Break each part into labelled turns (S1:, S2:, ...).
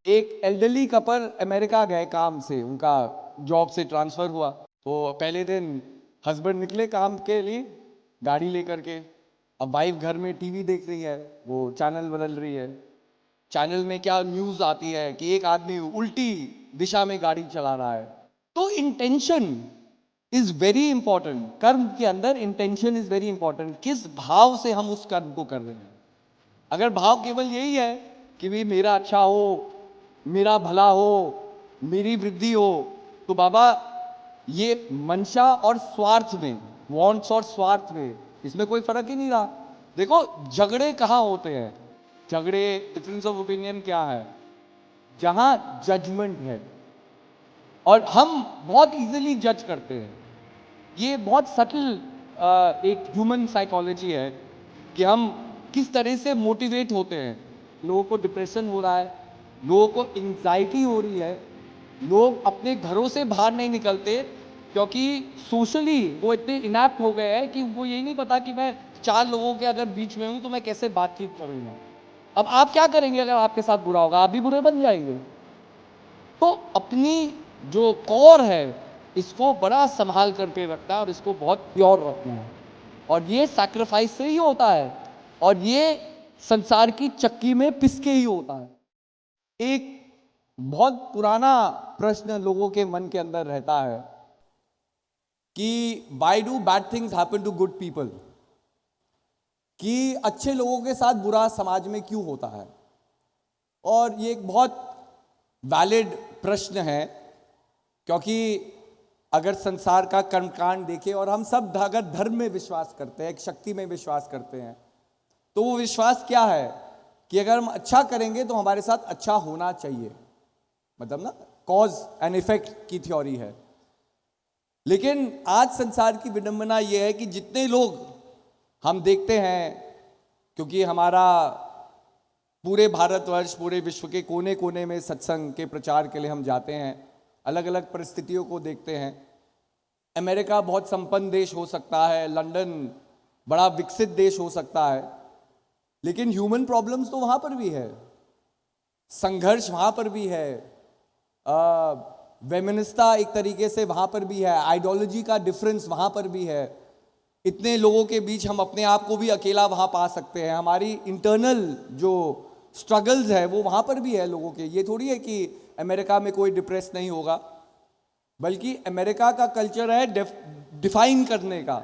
S1: एक elderly couple America गए काम से, उनका जॉब से ट्रांसफर हुआ। तो पहले दिन हस्बैंड निकले काम के लिए गाड़ी लेकर के। अब वाइफ घर में टीवी देख रही है, वो चैनल बदल रही है। चैनल में क्या न्यूज आती है कि एक आदमी उल्टी दिशा में गाड़ी चला रहा है। तो इंटेंशन इज वेरी इंपॉर्टेंट। कर्म के अंदर इंटेंशन इज वेरी इंपॉर्टेंट। किस भाव से हम उस कर्म को कर रहे हैं। अगर भाव केवल यही है कि भाई मेरा अच्छा हो, मेरा भला हो, मेरी वृद्धि हो, तो बाबा ये मंशा और स्वार्थ में, वांट्स और स्वार्थ में, इसमें कोई फर्क ही नहीं रहा। देखो झगड़े कहाँ होते हैं, झगड़े डिफरेंस ऑफ ओपिनियन क्या है, जहां जजमेंट है। और हम बहुत इजीली जज करते हैं। ये बहुत सटल एक ह्यूमन साइकोलॉजी है कि हम किस तरह से मोटिवेट होते हैं। लोगों को डिप्रेशन हो रहा है, लोगों को एंजाइटी हो रही है, लोग अपने घरों से बाहर नहीं निकलते क्योंकि सोशली वो इतने इनैप्ट हो गए हैं कि उनको यही नहीं पता कि मैं चार लोगों के अगर बीच में हूं तो मैं कैसे बातचीत करूंगा। अब आप क्या करेंगे अगर आपके साथ बुरा होगा? आप भी बुरे बन जाएंगे। तो अपनी जो कोर है इसको बड़ा संभाल करके रखना है और इसको बहुत प्योर रखना है। और ये सैक्रिफाइस से ही होता है और ये संसार की चक्की में पिसके ही होता है। एक बहुत पुराना प्रश्न लोगों के मन के अंदर रहता है कि why do bad things happen to good people, कि अच्छे लोगों के साथ बुरा समाज में क्यों होता है। और ये एक बहुत वैलिड प्रश्न है, क्योंकि अगर संसार का कर्मकांड देखें और हम सब अगर धर्म में विश्वास करते हैं, एक शक्ति में विश्वास करते हैं, तो वो विश्वास क्या है कि अगर हम अच्छा करेंगे तो हमारे साथ अच्छा होना चाहिए। मतलब ना, कॉज एंड इफेक्ट की थ्योरी है। लेकिन आज संसार की विडंबना यह है कि जितने लोग हम देखते हैं, क्योंकि हमारा पूरे भारतवर्ष, पूरे विश्व के कोने कोने में सत्संग के प्रचार के लिए हम जाते हैं, अलग अलग परिस्थितियों को देखते हैं। अमेरिका बहुत संपन्न देश हो सकता है, लंदन बड़ा विकसित देश हो सकता है, लेकिन ह्यूमन प्रॉब्लम्स तो वहां पर भी है, संघर्ष वहां पर भी है, वेमिनिस्टा एक तरीके से वहां पर भी है, आइडियोलॉजी का डिफरेंस वहां पर भी है। इतने लोगों के बीच हम अपने आप को भी अकेला वहां पा सकते हैं। हमारी इंटरनल जो स्ट्रगल्स है वो वहां पर भी है लोगों के। ये थोड़ी है कि अमेरिका में कोई डिप्रेस नहीं होगा, बल्कि अमेरिका का कल्चर है डिफाइन करने का।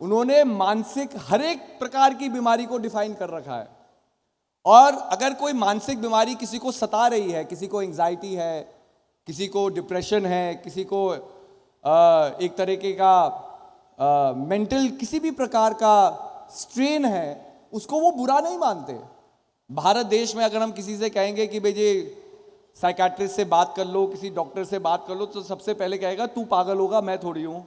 S1: उन्होंने मानसिक हर एक प्रकार की बीमारी को डिफाइन कर रखा है। और अगर कोई मानसिक बीमारी किसी को सता रही है, किसी को एंजाइटी है, किसी को डिप्रेशन है, किसी को एक तरीके का मेंटल किसी भी प्रकार का स्ट्रेन है, उसको वो बुरा नहीं मानते। भारत देश में अगर हम किसी से कहेंगे कि भाई जी साइकाट्रिस्ट से बात कर लो, किसी डॉक्टर से बात कर लो, तो सबसे पहले कहेगा तू पागल होगा, मैं थोड़ी हूं।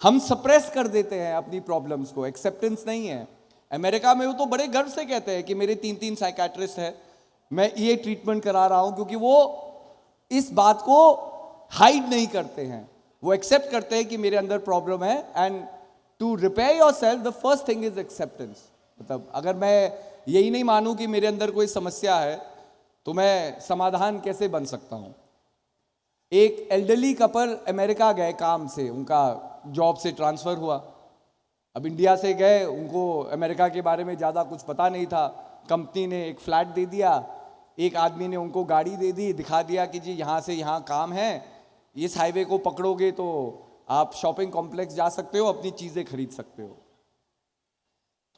S1: हम सप्रेस कर देते हैं अपनी प्रॉब्लम्स को, एक्सेप्टेंस नहीं है। अमेरिका में वो तो बड़े गर्व से कहते हैं कि मेरे 3-3 साइकाट्रिस्ट है, मैं ये ट्रीटमेंट करा रहा हूं, क्योंकि वो इस बात को हाइड नहीं करते हैं। वो एक्सेप्ट करते हैं कि मेरे अंदर प्रॉब्लम है, and to repair yourself the first thing is acceptance. मतलब अगर मैं यही नहीं मानूं कि मेरे अंदर कोई समस्या है, तो मैं समाधान कैसे बन सकता हूं। एक एल्डरली कपल अमेरिका गए काम से, उनका जॉब से ट्रांसफर हुआ। अब इंडिया से गए, उनको अमेरिका के बारे में ज़्यादा कुछ पता नहीं था। कंपनी ने एक फ्लैट दे दिया, एक आदमी ने उनको गाड़ी दे दी, दिखा दिया कि जी यहाँ से यहाँ काम है, इस हाईवे को पकड़ोगे तो आप शॉपिंग कॉम्प्लेक्स जा सकते हो, अपनी चीज़ें खरीद सकते हो।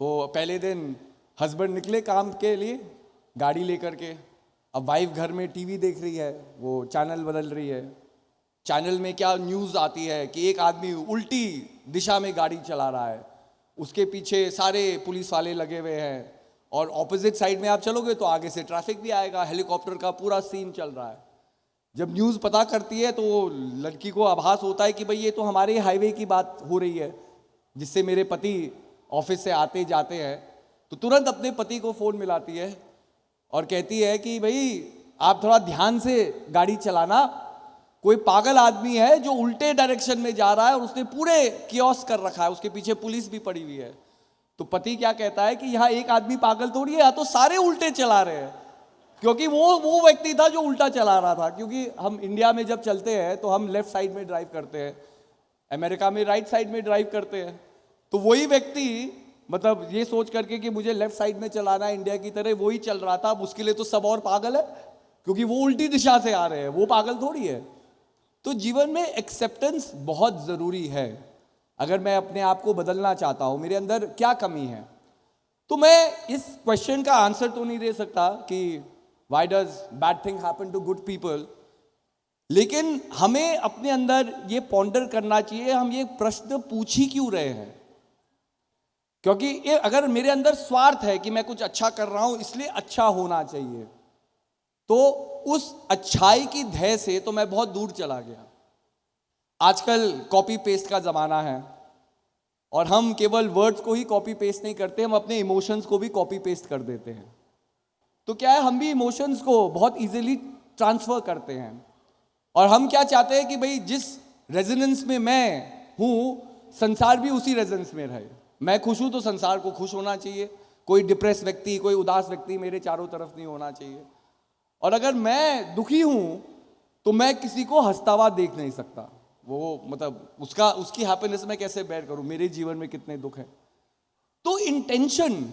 S1: तो पहले दिन हस्बैंड निकले काम के लिए गाड़ी लेकर के। अब वाइफ घर में टीवी देख रही है, वो चैनल बदल रही है। चैनल में क्या न्यूज़ आती है कि एक आदमी उल्टी दिशा में गाड़ी चला रहा है, उसके पीछे सारे पुलिस वाले लगे हुए हैं, और ऑपोजिट साइड में आप चलोगे तो आगे से ट्रैफिक भी आएगा, हेलीकॉप्टर का पूरा सीन चल रहा है। जब न्यूज़ पता करती है तो लड़की को आभास होता है कि भाई ये तो हमारे हाईवे की बात हो रही है, जिससे मेरे पति ऑफिस से आते जाते हैं। तो तुरंत अपने पति को फ़ोन मिलाती है और कहती है कि भाई आप थोड़ा ध्यान से गाड़ी चलाना, कोई पागल आदमी है जो उल्टे डायरेक्शन में जा रहा है और उसने पूरे कियोस्क कर रखा है, उसके पीछे पुलिस भी पड़ी हुई है। तो पति क्या कहता है कि यहाँ एक आदमी पागल थोड़ी है, यहाँ तो सारे उल्टे चला रहे हैं। क्योंकि वो व्यक्ति था जो उल्टा चला रहा था। क्योंकि हम इंडिया में जब चलते हैं तो हम लेफ्ट साइड में ड्राइव करते हैं, अमेरिका में राइट साइड में ड्राइव करते हैं। तो वही व्यक्ति मतलब ये सोच करके कि मुझे लेफ्ट साइड में चलाना है इंडिया की तरह, वही चल रहा था। अब उसके लिए तो सब और पागल है, क्योंकि वो उल्टी दिशा से आ रहे हैं, वो पागल थोड़ी है। तो जीवन में एक्सेप्टेंस बहुत जरूरी है। अगर मैं अपने आप को बदलना चाहता हूं, मेरे अंदर क्या कमी है, तो मैं इस क्वेश्चन का आंसर तो नहीं दे सकता कि why does bad thing happen to good people, लेकिन हमें अपने अंदर ये पॉन्डर करना चाहिए, हम ये प्रश्न पूछ ही क्यों रहे हैं। क्योंकि ये अगर मेरे अंदर स्वार्थ है कि मैं कुछ अच्छा कर रहा हूं इसलिए अच्छा होना चाहिए, तो उस अच्छाई की ध्येय से तो मैं बहुत दूर चला गया। आजकल कॉपी पेस्ट का जमाना है, और हम केवल वर्ड्स को ही कॉपी पेस्ट नहीं करते, हम अपने इमोशंस को भी कॉपी पेस्ट कर देते हैं। तो क्या है, हम भी इमोशंस को बहुत इजीली ट्रांसफर करते हैं, और हम क्या चाहते हैं कि भाई जिस रेजोनेंस में मैं हूं, संसार भी उसी रेजोनेंस में रहे। मैं खुश हूं तो संसार को खुश होना चाहिए, कोई डिप्रेस व्यक्ति, कोई उदास व्यक्ति मेरे चारों तरफ नहीं होना चाहिए। और अगर मैं दुखी हूं तो मैं किसी को हंसता हुआ देख नहीं सकता। वो मतलब उसकी हैप्पीनेस मैं कैसे बेयर करूं, मेरे जीवन में कितने दुख हैं। तो इंटेंशन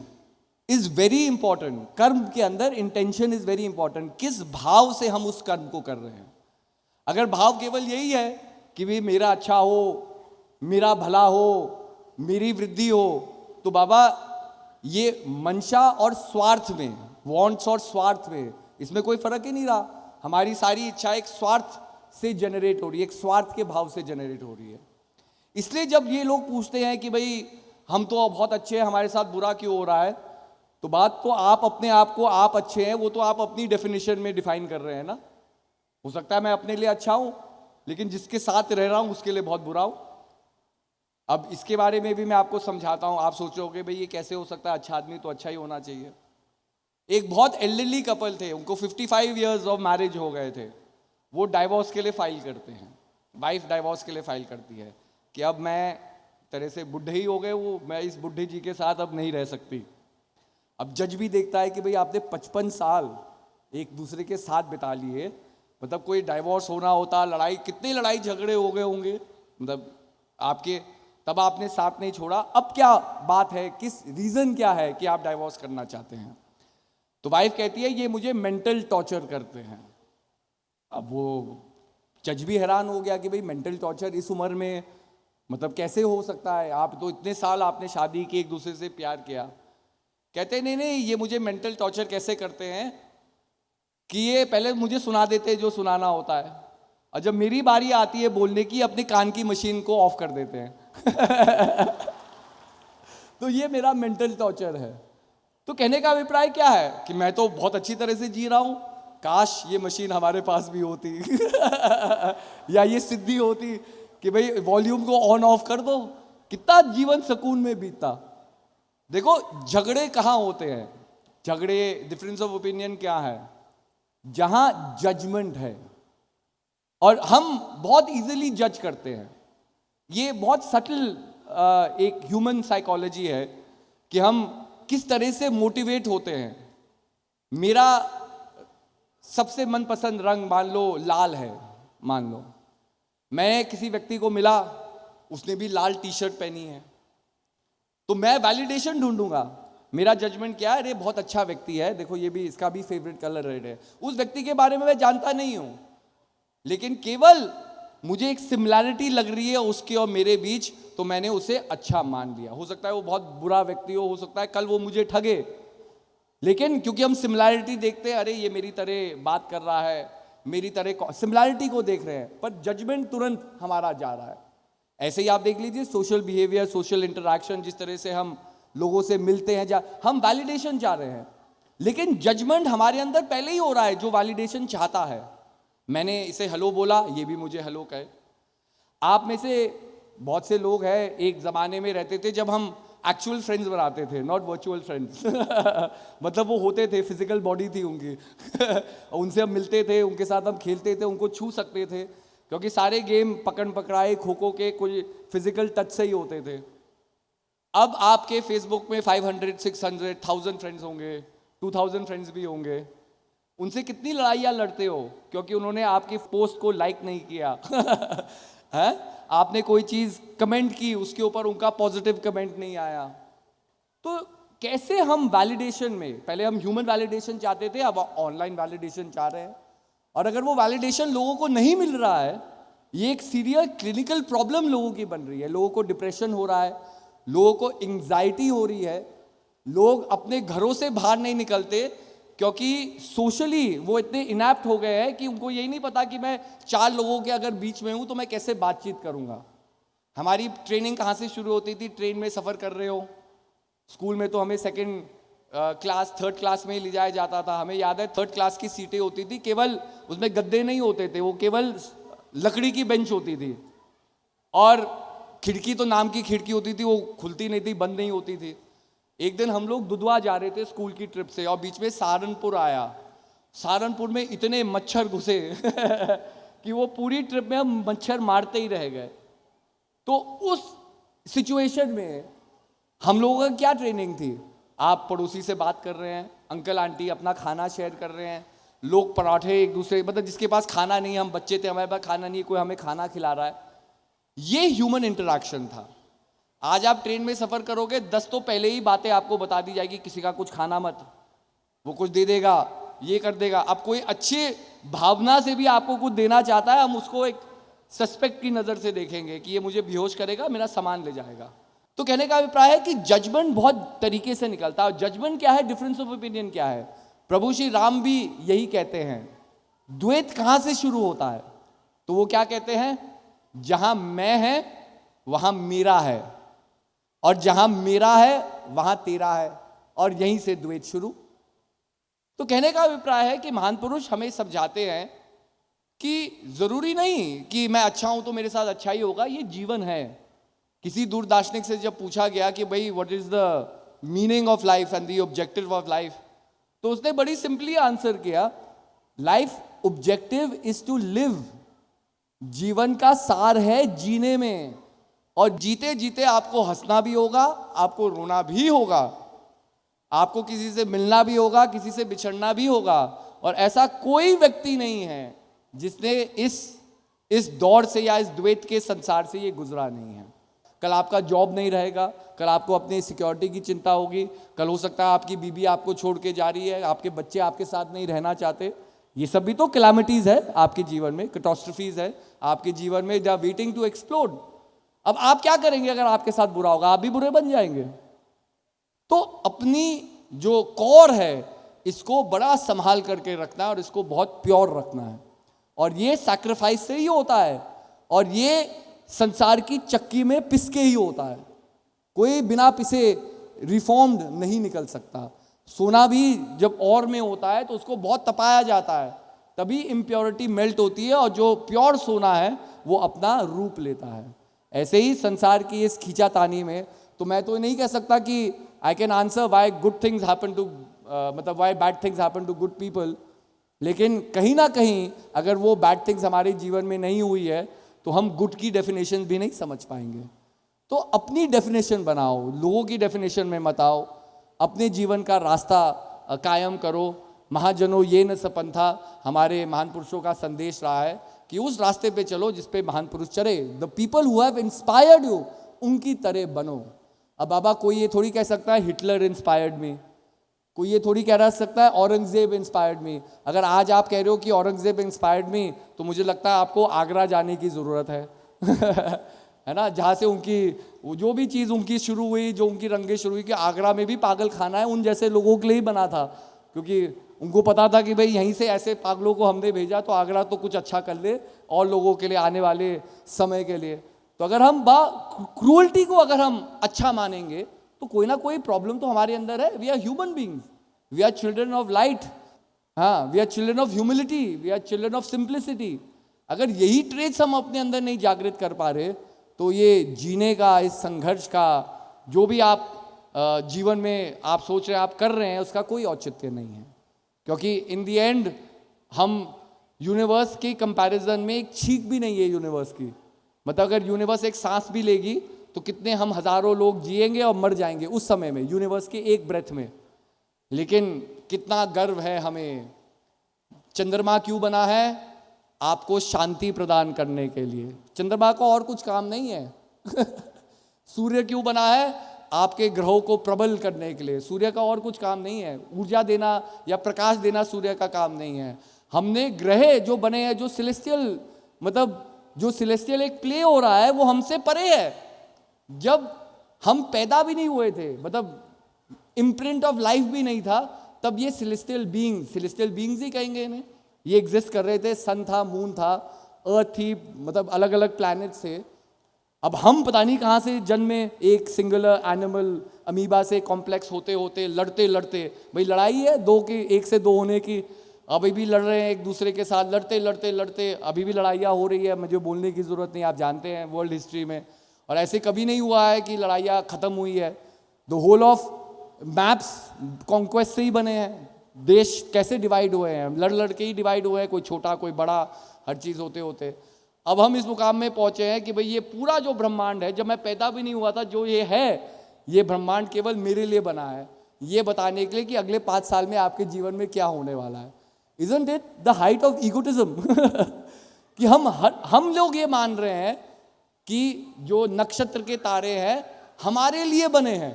S1: इज वेरी इंपॉर्टेंट। कर्म के अंदर इंटेंशन इज वेरी इंपॉर्टेंट। किस भाव से हम उस कर्म को कर रहे हैं। अगर भाव केवल यही है कि भाई मेरा अच्छा हो, मेरा भला हो, मेरी वृद्धि हो, तो बाबा ये मंशा और स्वार्थ में, वांट्स और स्वार्थ में, इसमें कोई फर्क ही नहीं रहा। हमारी सारी इच्छा एक स्वार्थ से जनरेट हो रही है, एक स्वार्थ के भाव से जनरेट हो रही है। इसलिए जब ये लोग पूछते हैं कि भाई हम तो बहुत अच्छे हैं, हमारे साथ बुरा क्यों हो रहा है, तो बात तो आप अपने आप को आप अच्छे हैं, वो तो आप अपनी डेफिनेशन में डिफाइन कर रहे हैं ना। हो सकता है मैं अपने लिए अच्छा हूं, लेकिन जिसके साथ रह रहा हूं उसके लिए बहुत बुरा हूं। अब इसके बारे में भी मैं आपको समझाता हूं। आप सोचोगे भाई ये कैसे हो सकता है, अच्छा आदमी तो अच्छा ही होना चाहिए। एक बहुत एल्डरली कपल थे, उनको 55 इयर्स ऑफ मैरिज हो गए थे। वो डाइवोर्स के लिए फाइल करते हैं, वाइफ डाइवोर्स के लिए फाइल करती है कि अब मैं तरह से बुढ़े ही हो गए, वो मैं इस बुढ़े जी के साथ अब नहीं रह सकती। अब जज भी देखता है कि भाई आपने 55 साल एक दूसरे के साथ बिता लिए, मतलब कोई डाइवोर्स होना होता, लड़ाई, कितने लड़ाई झगड़े हो गए होंगे, मतलब आपके, तब आपने साथ नहीं छोड़ा। अब क्या बात है, किस रीजन क्या है कि आप डाइवोर्स करना चाहते हैं। तो वाइफ कहती है ये मुझे मेंटल टॉर्चर करते हैं। अब वो जज भी हैरान हो गया कि भाई मेंटल टॉर्चर इस उम्र में मतलब कैसे हो सकता है, आप तो इतने साल आपने शादी की, एक दूसरे से प्यार किया। कहते नहीं नहीं, ये मुझे मेंटल टॉर्चर कैसे करते हैं कि ये पहले मुझे सुना देते हैं जो सुनाना होता है, और जब मेरी बारी आती है बोलने की, अपने कान की मशीन को ऑफ कर देते हैं। तो ये मेरा मेंटल टॉर्चर है। तो कहने का अभिप्राय क्या है कि मैं तो बहुत अच्छी तरह से जी रहा हूं, काश ये मशीन हमारे पास भी होती। या ये सिद्धि होती कि भाई वॉल्यूम को ऑन ऑफ कर दो, कितना जीवन सुकून में बीतता। देखो झगड़े कहां होते हैं, झगड़े, डिफरेंस ऑफ ओपिनियन क्या है, जहां जजमेंट है, और हम बहुत इजीली जज करते हैं। ये बहुत सटल एक ह्यूमन साइकोलॉजी है कि हम किस तरह से मोटिवेट होते हैं। मेरा सबसे मनपसंद रंग मान लो लाल है, मान लो मैं किसी व्यक्ति को मिला, उसने भी लाल टी शर्ट पहनी है, तो मैं वैलिडेशन ढूंढूंगा। मेरा जजमेंट क्या है, अरे बहुत अच्छा व्यक्ति है, देखो ये भी, इसका भी फेवरेट कलर रेड है। उस व्यक्ति के बारे में मैं जानता नहीं हूं, लेकिन केवल मुझे एक सिमिलैरिटी लग रही है उसके और मेरे बीच, तो मैंने उसे अच्छा मान लिया। हो सकता है वो बहुत बुरा व्यक्ति हो सकता है कल वो मुझे ठगे, लेकिन क्योंकि हम सिमिलैरिटी देखते हैं, अरे ये मेरी तरह बात कर रहा है, मेरी तरह, सिमिलैरिटी को देख रहे हैं, पर जजमेंट तुरंत हमारा जा रहा है। ऐसे ही आप देख लीजिए सोशल बिहेवियर, सोशल इंटरैक्शन, जिस तरह से हम लोगों से मिलते हैं, हम वैलिडेशन चाह रहे हैं, लेकिन जजमेंट हमारे अंदर पहले ही हो रहा है जो वैलिडेशन चाहता है। मैंने इसे हेलो बोला, ये भी मुझे हेलो कहे। आप में से बहुत से लोग हैं, एक जमाने में रहते थे जब हम एक्चुअल फ्रेंड्स बनाते थे, नॉट वर्चुअल फ्रेंड्स। मतलब वो होते थे, फिजिकल बॉडी थी उनकी। उनसे हम मिलते थे, उनके साथ हम खेलते थे, उनको छू सकते थे, क्योंकि सारे गेम पकड़ पकड़ाई, खो खो के कोई फिजिकल टच से ही होते थे। अब आपके फेसबुक में 500, 600, 1000 फ्रेंड्स होंगे, 2000 फ्रेंड्स भी होंगे,
S2: उनसे कितनी लड़ाइयाँ लड़ते हो क्योंकि उन्होंने आपकी पोस्ट को लाइक नहीं किया है? आपने कोई चीज़ कमेंट की, उसके ऊपर उनका पॉजिटिव कमेंट नहीं आया। तो कैसे हम वैलिडेशन में, पहले हम ह्यूमन वैलिडेशन चाहते थे, अब ऑनलाइन वैलिडेशन चाह रहे हैं। और अगर वो वैलिडेशन लोगों को नहीं मिल रहा है, ये एक सीरियस क्लिनिकल प्रॉब्लम लोगों की बन रही है। लोगों को डिप्रेशन हो रहा है, लोगों को एंग्जाइटी हो रही है, लोग अपने घरों से बाहर नहीं निकलते क्योंकि सोशली वो इतने इनैप्ट हो गए हैं कि उनको यही नहीं पता कि मैं 4 लोगों के अगर बीच में हूं तो मैं कैसे बातचीत करूंगा। हमारी ट्रेनिंग कहाँ से शुरू होती थी? ट्रेन में सफ़र कर रहे हो, स्कूल में तो हमें सेकंड क्लास, थर्ड क्लास में ही ले जाया जाता था। हमें याद है थर्ड क्लास की सीटें होती थी, केवल उसमें गद्दे नहीं होते थे, वो केवल लकड़ी की बेंच होती थी। और खिड़की तो नाम की खिड़की होती थी, वो खुलती नहीं थी, बंद नहीं होती थी। एक दिन हम लोग दुधवा जा रहे थे स्कूल की ट्रिप से और बीच में सहारनपुर आया। सहारनपुर में इतने मच्छर घुसे कि वो पूरी ट्रिप में हम मच्छर मारते ही रह गए। तो उस सिचुएशन में हम लोगों का क्या ट्रेनिंग थी? आप पड़ोसी से बात कर रहे हैं, अंकल आंटी अपना खाना शेयर कर रहे हैं, लोग पराठे एक दूसरे, मतलब जिसके पास खाना नहीं है, हम बच्चे थे हमारे पास खाना नहीं है, कोई हमें खाना खिला रहा है। ये ह्यूमन इंटरेक्शन था। आज आप ट्रेन में सफर करोगे, 10 तो पहले ही बातें आपको बता दी जाएगी, किसी का कुछ खाना मत, वो कुछ दे देगा, ये कर देगा। अब कोई अच्छे भावना से भी आपको कुछ देना चाहता है, हम उसको एक सस्पेक्ट की नजर से देखेंगे कि ये मुझे बेहोश करेगा, मेरा सामान ले जाएगा। तो कहने का अभिप्राय है कि जजमेंट बहुत तरीके से निकलता है। और जजमेंट क्या है? डिफरेंस ऑफ ओपिनियन क्या है? प्रभु श्री राम भी यही कहते हैं। द्वैत कहां से शुरू होता है? तो वो क्या कहते हैं? जहां मैं है वहां मेरा है, और जहां मेरा है वहां तेरा है, और यहीं से द्वैत शुरू। तो कहने का अभिप्राय है कि महान पुरुष हमें समझाते हैं कि जरूरी नहीं कि मैं अच्छा हूं तो मेरे साथ अच्छा ही होगा, ये जीवन है। किसी दूर दार्शनिक से जब पूछा गया कि भाई what is the meaning of life and the objective of life, तो उसने बड़ी सिंपली आंसर किया, life objective is to live. जीवन का सार है जीने में, और जीते जीते आपको हंसना भी होगा, आपको रोना भी होगा, आपको किसी से मिलना भी होगा, किसी से बिछड़ना भी होगा। और ऐसा कोई व्यक्ति नहीं है जिसने इस दौर से या इस द्वैत के संसार से ये गुजरा नहीं है। कल आपका जॉब नहीं रहेगा, कल आपको अपनी सिक्योरिटी की चिंता होगी, कल हो सकता है आपकी बीबी आपको छोड़ के जा रही है, आपके बच्चे आपके साथ नहीं रहना चाहते। ये सब भी तो कैलामिटीज है आपके जीवन में, कैटास्ट्रोफीज है आपके जीवन में, they are waiting to explode. अब आप क्या करेंगे अगर आपके साथ बुरा होगा? आप भी बुरे बन जाएंगे। तो अपनी जो कोर है इसको बड़ा संभाल करके रखना है और इसको बहुत प्योर रखना है, और ये सैक्रिफाइस से ही होता है, और ये संसार की चक्की में पिसके ही होता है। कोई बिना पिसे रिफॉर्म्ड नहीं निकल सकता। सोना भी जब और में होता है तो उसको बहुत तपाया जाता है, तभी इम्प्योरिटी मेल्ट होती है, और जो प्योर सोना है वो अपना रूप लेता है। ऐसे ही संसार की इस खींचातानी में तो मैं तो नहीं कह सकता कि I can answer why good things happen to, मतलब why bad things happen to good people, लेकिन कहीं ना कहीं अगर वो बैड थिंग्स हमारे जीवन में नहीं हुई है तो हम गुड की डेफिनेशन भी नहीं समझ पाएंगे। तो अपनी डेफिनेशन बनाओ, लोगों की डेफिनेशन में मत आओ, अपने जीवन का रास्ता कायम करो। महाजनों ये न सपंथा, हमारे महान पुरुषों का संदेश रहा है कि उस रास्ते पे चलो जिस पे महान पुरुष चले। The people who have inspired you, उनकी तरह बनो। अब बाबा कोई ये थोड़ी कह सकता है हिटलर इंस्पायर्ड मी, कोई ये थोड़ी कह रहा सकता है औरंगजेब इंस्पायर्ड मी। अगर आज आप कह रहे हो कि औरंगजेब इंस्पायर्ड मी, तो मुझे लगता है आपको आगरा जाने की ज़रूरत है है ना, जहाँ से उनकी जो भी चीज़ उनकी शुरू हुई, जो उनकी रंगे शुरू हुई, कि आगरा में भी पागल खाना है उन जैसे लोगों के लिए ही बना था, क्योंकि उनको पता था कि भाई यहीं से ऐसे पागलों को हमने भेजा तो आगरा तो कुछ अच्छा कर ले और लोगों के लिए आने वाले समय के लिए। तो अगर हम क्रूअल्टी को अगर हम अच्छा मानेंगे तो कोई ना कोई प्रॉब्लम तो हमारे अंदर है। We are human beings, we are children of light, हाँ, we are children of humility, we are children of simplicity. अगर यही ट्रेट्स हम अपने अंदर नहीं जागृत कर पा रहे तो ये जीने का, इस संघर्ष का, जो भी आप जीवन में आप सोच रहे हैं आप कर रहे हैं, उसका कोई औचित्य नहीं है। क्योंकि इन द एंड हम यूनिवर्स के कंपैरिजन में एक छींक भी नहीं है यूनिवर्स की। मतलब अगर यूनिवर्स एक सांस भी लेगी तो कितने हम हजारों लोग जिएंगे और मर जाएंगे उस समय में, यूनिवर्स के एक ब्रेथ में। लेकिन कितना गर्व है हमें चंद्रमा क्यों बना है? आपको शांति प्रदान करने के लिए। चंद्रमा का और कुछ काम नहीं है। सूर्य क्यों बना है? आपके ग्रहों को प्रबल करने के लिए। सूर्य का और कुछ काम नहीं है। ऊर्जा देना या प्रकाश देना सूर्य का काम नहीं है। हमने ग्रह जो बने हैं, जो सिलेस्टियल, मतलब जो सिलेस्टियल एक प्ले हो रहा है, वो हमसे परे है। जब हम पैदा भी नहीं हुए थे, मतलब इम्प्रिंट ऑफ लाइफ भी नहीं था, तब ये सिलेस्टियल बीइंग्स ही कहेंगे इन्हें, ये एग्जिस्ट कर रहे थे। सन था, मून था, अर्थ थी, मतलब अलग अलग प्लैनेट से। अब हम पता नहीं कहाँ से जन्मे, एक सिंगुलर एनिमल अमीबा से कॉम्प्लेक्स होते होते लड़ते लड़ते, भाई लड़ाई है दो की, एक से दो होने की, अभी भी लड़ रहे हैं एक दूसरे के साथ, लड़ते लड़ते लड़ते अभी भी लड़ाइयाँ हो रही है। मुझे बोलने की ज़रूरत नहीं, आप जानते हैं वर्ल्ड हिस्ट्री में। और ऐसे कभी नहीं हुआ है कि लड़ाइयाँ ख़त्म हुई है। The whole of maps conquest से ही बने हैं। देश कैसे डिवाइड हुए हैं? लड़ लड़ के ही डिवाइड हुए हैं, कोई छोटा कोई बड़ा, हर चीज़ होते होते अब हम इस मुकाम में पहुंचे हैं कि भाई ये पूरा जो ब्रह्मांड है, जब मैं पैदा भी नहीं हुआ था, जो ये है, ये ब्रह्मांड केवल मेरे लिए बना है, ये बताने के लिए कि अगले 5 साल में आपके जीवन में क्या होने वाला है। Isn't it the height of egotism? कि हम लोग ये मान रहे हैं कि जो नक्षत्र के तारे हैं हमारे लिए बने हैं।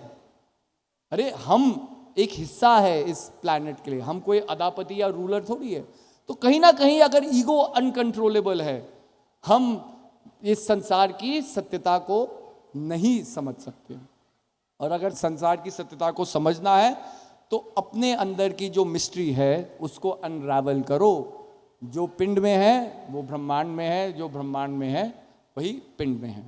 S2: अरे हम एक हिस्सा है इस प्लैनेट के लिए, हम कोई अदापति या रूलर थोड़ी है। तो कहीं ना कहीं अगर ईगो अनकंट्रोलेबल है, हम इस संसार की सत्यता को नहीं समझ सकते। और अगर संसार की सत्यता को समझना है तो अपने अंदर की जो मिस्ट्री है उसको अनरावल करो। जो पिंड में है वो ब्रह्मांड में है, जो ब्रह्मांड में है वही पिंड में है।